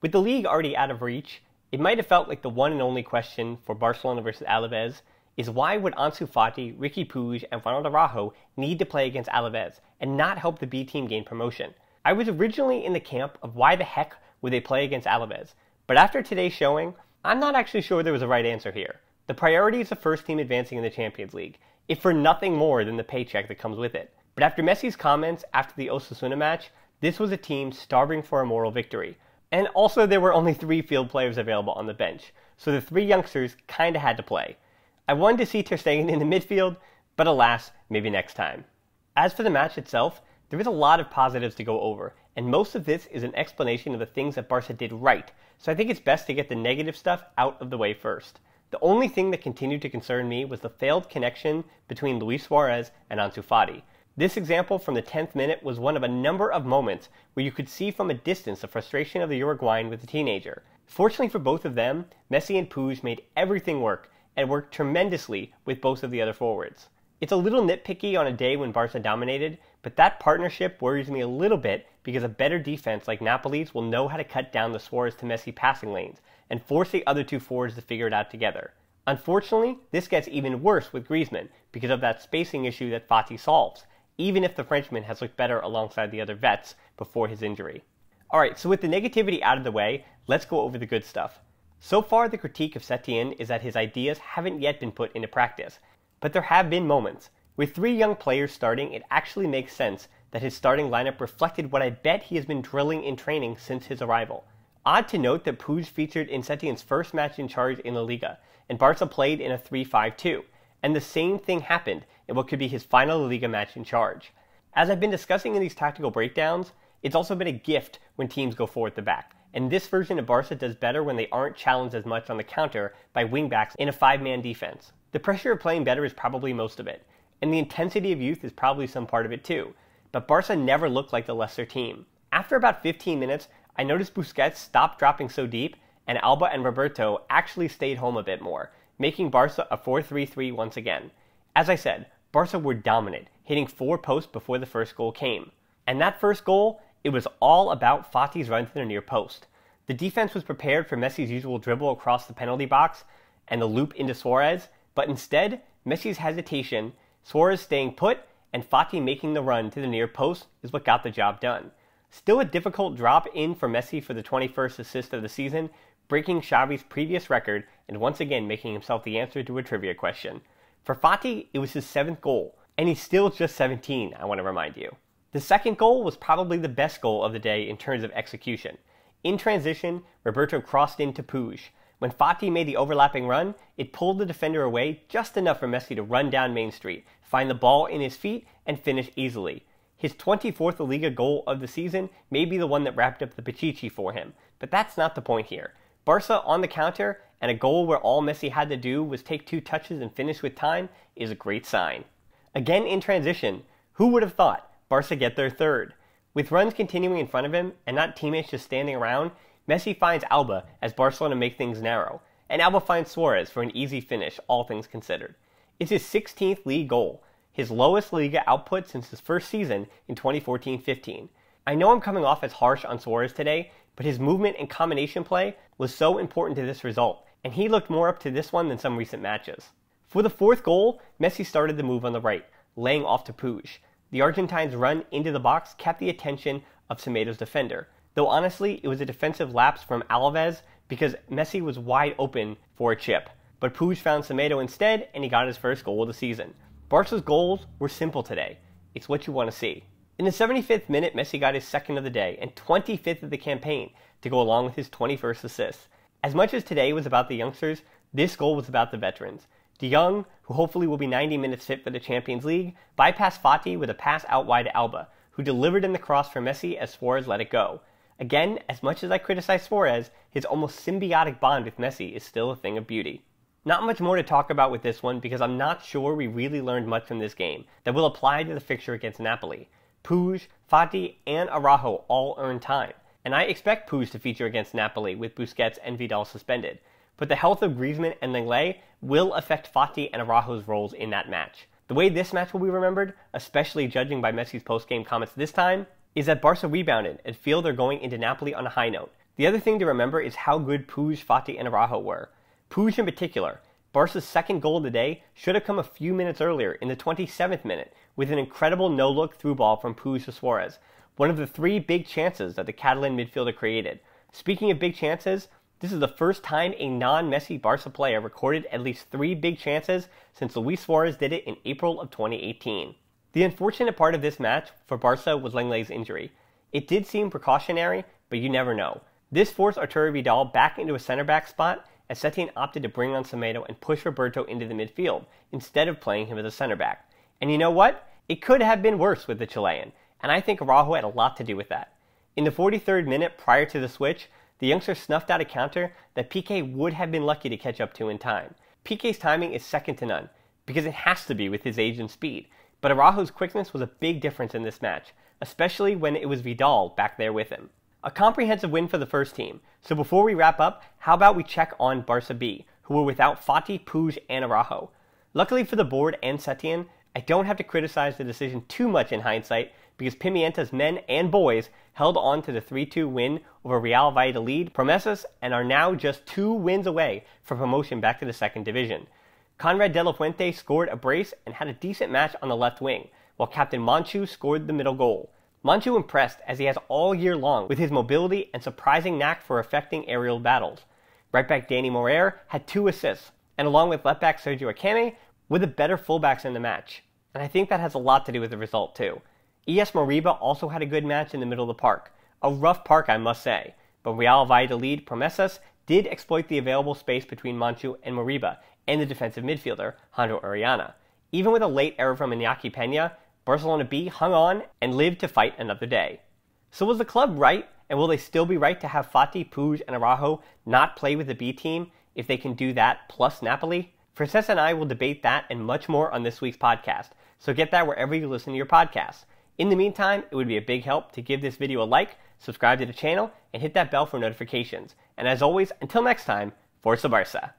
With the league already out of reach, it might have felt like the one and only question for Barcelona versus Alavés is why would Ansu Fati, Riqui Puig, and Ronald Araujo need to play against Alavés and not help the B team gain promotion? I was originally in the camp of why the heck would they play against Alavés, but after today's showing, I'm not actually sure there was a right answer here. The priority is the first team advancing in the Champions League, if for nothing more than the paycheck that comes with it. But after Messi's comments after the Osasuna match, this was a team starving for a moral victory. And also there were only 3 field players available on the bench, so the 3 youngsters kinda had to play. I wanted to see Ter Stegen in the midfield, but alas, maybe next time. As for the match itself, there is a lot of positives to go over, and most of this is an explanation of the things that Barca did right, so I think it's best to get the negative stuff out of the way first. The only thing that continued to concern me was the failed connection between Luis Suarez and Ansu Fati. This example from the 10th minute was one of a number of moments where you could see from a distance the frustration of the Uruguayan with the teenager. Fortunately for both of them, Messi and Puig made everything work, and worked tremendously with both of the other forwards. It's a little nitpicky on a day when Barca dominated, but that partnership worries me a little bit because a better defense like Napoli's will know how to cut down the Suarez to Messi passing lanes and force the other 2 forwards to figure it out together. Unfortunately, this gets even worse with Griezmann because of that spacing issue that Fati solves, even if the Frenchman has looked better alongside the other vets before his injury. Alright, so with the negativity out of the way, let's go over the good stuff. So far, the critique of Setien is that his ideas haven't yet been put into practice, but there have been moments. With 3 young players starting, it actually makes sense that his starting lineup reflected what I bet he has been drilling in training since his arrival. Odd to note that Puig featured in Setien's first match in charge in La Liga, and Barca played in a 3-5-2, and the same thing happened in what could be his final La Liga match in charge. As I've been discussing in these tactical breakdowns, it's also been a gift when teams go forward to back, and this version of Barca does better when they aren't challenged as much on the counter by wingbacks in a 5-man defense. The pressure of playing better is probably most of it, and the intensity of youth is probably some part of it too, but Barca never looked like the lesser team. After about 15 minutes, I noticed Busquets stopped dropping so deep, and Alba and Roberto actually stayed home a bit more, making Barca a 4-3-3 once again. As I said, Barca were dominant, hitting 4 posts before the first goal came. And that first goal, it was all about Fati's run to the near post. The defense was prepared for Messi's usual dribble across the penalty box and the loop into Suarez, but instead, Messi's hesitation, Suarez staying put, and Fati making the run to the near post is what got the job done. Still a difficult drop in for Messi for the 21st assist of the season, breaking Xavi's previous record and once again making himself the answer to a trivia question. For Fati, it was his 7th goal, and he's still just 17, I want to remind you. The second goal was probably the best goal of the day in terms of execution. In transition, Roberto crossed into Puig. When Fati made the overlapping run, it pulled the defender away just enough for Messi to run down Main Street, find the ball in his feet, and finish easily. His 24th La Liga goal of the season may be the one that wrapped up the Pichichi for him, but that's not the point here. Barca on the counter, and a goal where all Messi had to do was take 2 touches and finish with time, is a great sign. Again in transition, who would have thought Barca get their 3rd? With runs continuing in front of him, and not teammates just standing around, Messi finds Alba as Barcelona make things narrow, and Alba finds Suarez for an easy finish, all things considered. It's his 16th league goal, his lowest Liga output since his first season in 2014-15. I know I'm coming off as harsh on Suarez today, but his movement and combination play was so important to this result, and he looked more up to this one than some recent matches. For the 4th goal, Messi started the move on the right, laying off to Puig. The Argentine's run into the box kept the attention of Semedo's defender, though honestly it was a defensive lapse from Alavés because Messi was wide open for a chip. But Puig found Semedo instead, and he got his first goal of the season. Barca's goals were simple today. It's what you want to see. In the 75th minute, Messi got his 2nd of the day and 25th of the campaign to go along with his 21st assist. As much as today was about the youngsters, this goal was about the veterans. De Jong, who hopefully will be 90 minutes fit for the Champions League, bypassed Fati with a pass out wide to Alba, who delivered in the cross for Messi as Suarez let it go. Again, as much as I criticize Suarez, his almost symbiotic bond with Messi is still a thing of beauty. Not much more to talk about with this one because I'm not sure we really learned much from this game that will apply to the fixture against Napoli. Puig, Fati, and Araujo all earned time, and I expect Puig to feature against Napoli with Busquets and Vidal suspended. But the health of Griezmann and Lenglet will affect Fati and Araujo's roles in that match. The way this match will be remembered, especially judging by Messi's post-game comments this time, is that Barca rebounded and feel they're going into Napoli on a high note. The other thing to remember is how good Puig, Fati, and Araujo were. Puig in particular, Barca's second goal of the day, should have come a few minutes earlier in the 27th minute with an incredible no-look through ball from Puig to Suarez, one of the 3 big chances that the Catalan midfielder created. Speaking of big chances, this is the first time a non-Messi Barca player recorded at least 3 big chances since Luis Suarez did it in April of 2018. The unfortunate part of this match for Barca was Lenglet's injury. It did seem precautionary, but you never know. This forced Arturo Vidal back into a center-back spot as Setien opted to bring on Semedo and push Roberto into the midfield instead of playing him as a center-back. And you know what? It could have been worse with the Chilean, and I think Araujo had a lot to do with that. In the 43rd minute prior to the switch, the youngster snuffed out a counter that Piqué would have been lucky to catch up to in time. Piqué's timing is second to none, because it has to be with his age and speed, but Araujo's quickness was a big difference in this match, especially when it was Vidal back there with him. A comprehensive win for the first team, so before we wrap up, how about we check on Barça B, who were without Fati, Puig, and Araujo. Luckily for the board and Setien, I don't have to criticize the decision too much in hindsight because Pimienta's men and boys held on to the 3-2 win over Real Valladolid, Promesas, and are now just 2 wins away from promotion back to the second division. Conrad De La Fuente scored a brace and had a decent match on the left wing, while Captain Manchu scored the middle goal. Manchu impressed as he has all year long with his mobility and surprising knack for affecting aerial battles. Right back Danny Morer had 2 assists, and along with left back Sergio Akeme, were the better fullbacks in the match. And I think that has a lot to do with the result too. ES Moriba also had a good match in the middle of the park. A rough park, I must say, but Real Valladolid Promesas did exploit the available space between Manchu and Moriba and the defensive midfielder, Jandro Ariana. Even with a late error from Iñaki Peña, Barcelona B hung on and lived to fight another day. So was the club right, and will they still be right to have Fati, Puig, and Araujo not play with the B team if they can do that plus Napoli? Francesca and I will debate that and much more on this week's podcast, so get that wherever you listen to your podcasts. In the meantime, it would be a big help to give this video a like, subscribe to the channel, and hit that bell for notifications. And as always, until next time, Forza Barça!